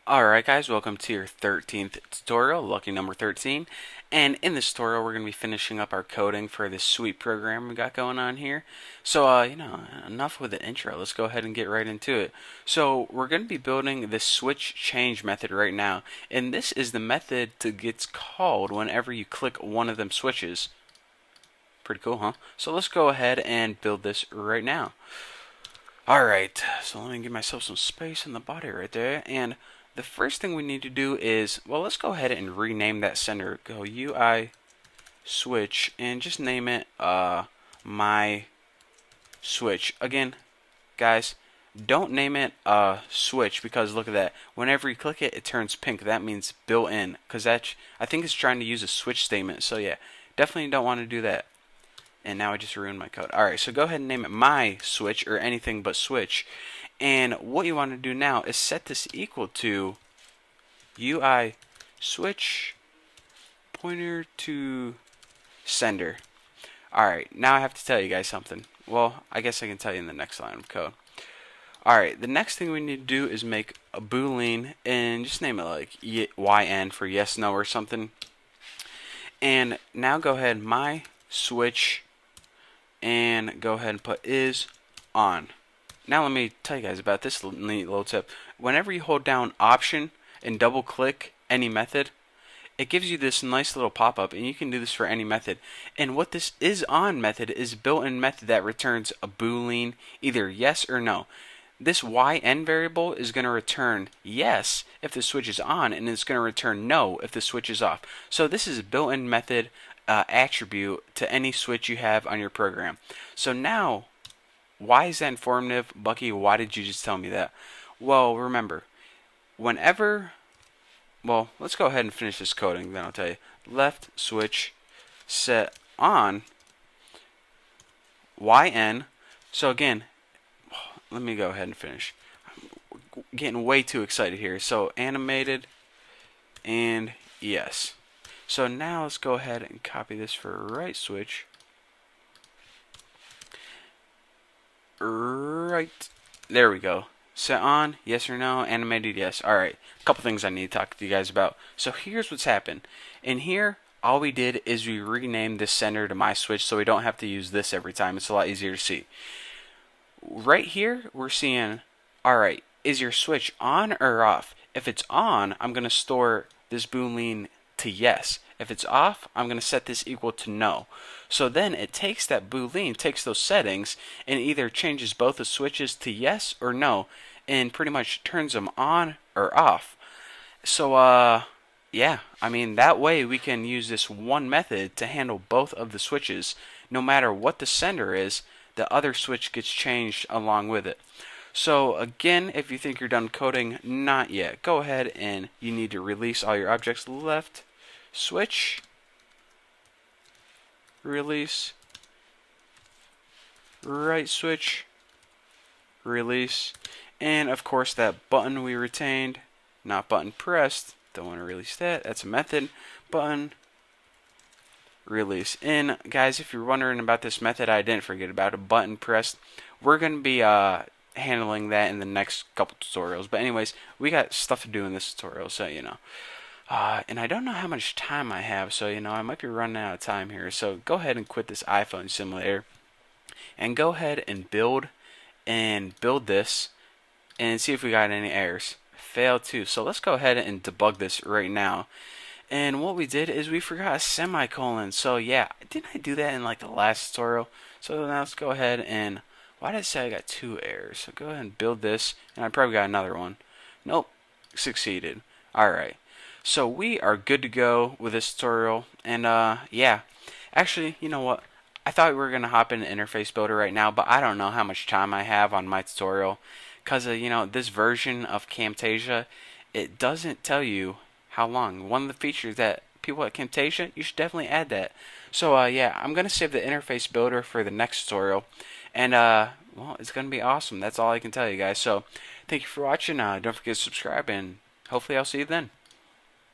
Alright guys, welcome to your 13th tutorial, lucky number 13. And in this tutorial we're going to be finishing up our coding for this sweet program we got going on here. So, enough with the intro, let's go ahead and get right into it. So, we're going to be building this switch change method right now. And this is the method that gets called whenever you click one of them switches. Pretty cool, huh? So let's go ahead and build this right now. Alright, so let me give myself some space in the body right there. And the first thing we need to do is, well, let's go ahead and rename that sender. Go UI switch and just name it my switch. Again, guys, don't name it switch because look at that. Whenever you click it, it turns pink. That means built in because I think it's trying to use a switch statement. So yeah, definitely don't want to do that. And now I just ruined my code. Alright, so go ahead and name it my switch or anything but switch. And what you want to do now is set this equal to UI switch pointer to sender. Alright, now I have to tell you guys something. Well, I guess I can tell you in the next line of code. Alright, the next thing we need to do is make a boolean and just name it like YN for yes, no, or something. And now go ahead, my switch, and go ahead and put is on. Now let me tell you guys about this neat little tip. Whenever you hold down Option and double click any method, it gives you this nice little pop-up, and you can do this for any method. And what this is on method is a built-in method that returns a boolean, either yes or no. This YN variable is going to return yes if the switch is on, and it's going to return no if the switch is off. So this is a built-in method attribute to any switch you have on your program. So now, why is that informative? Bucky, why did you just tell me that? Well, remember, whenever, well, let's go ahead and finish this coding, then I'll tell you. Left switch set on YN. So again, let me go ahead and finish. I'm getting way too excited here. So animated and yes. So now let's go ahead and copy this for right switch. Right. There we go. Set on, yes or no, animated, yes. Alright, a couple things I need to talk to you guys about. So here's what's happened. In here, all we did is we renamed this sender to my switch so we don't have to use this every time. It's a lot easier to see. Right here, we're seeing, alright, is your switch on or off? If it's on, I'm going to store this boolean to yes. If it's off, I'm going to set this equal to no. So then it takes that boolean, takes those settings, and either changes both the switches to yes or no, and pretty much turns them on or off. So, yeah, I mean, that way we can use this one method to handle both of the switches. No matter what the sender is, the other switch gets changed along with it. So again, if you think you're done coding, not yet. Go ahead and you need to release all your objects. Left switch, release, right switch, release, and of course that button we retained, not button pressed, don't want to release that, that's a method, button, release. And guys, if you're wondering about this method, I didn't forget about a button pressed. We're going to be handling that in the next couple tutorials. But anyways, we got stuff to do in this tutorial, so you know. And I don't know how much time I have, so you know I might be running out of time here. So go ahead and quit this iPhone simulator, and go ahead and build this, and see if we got any errors. Failed too. So let's go ahead and debug this right now. And what we did is we forgot a semicolon. So yeah, didn't I do that in like the last tutorial? So now let's go ahead and, why did it say I got 2 errors? So go ahead and build this, and I probably got another one. Nope, succeeded. Alright, so we are good to go with this tutorial. And yeah, actually, you know what? I thought we were going to hop into Interface Builder right now, but I don't know how much time I have on my tutorial. Because, you know, this version of Camtasia, it doesn't tell you how long. One of the features that people at Camtasia, you should definitely add that. So yeah, I'm going to save the interface builder for the next tutorial. And well, it's going to be awesome. That's all I can tell you guys. So thank you for watching. Don't forget to subscribe, and hopefully I'll see you then.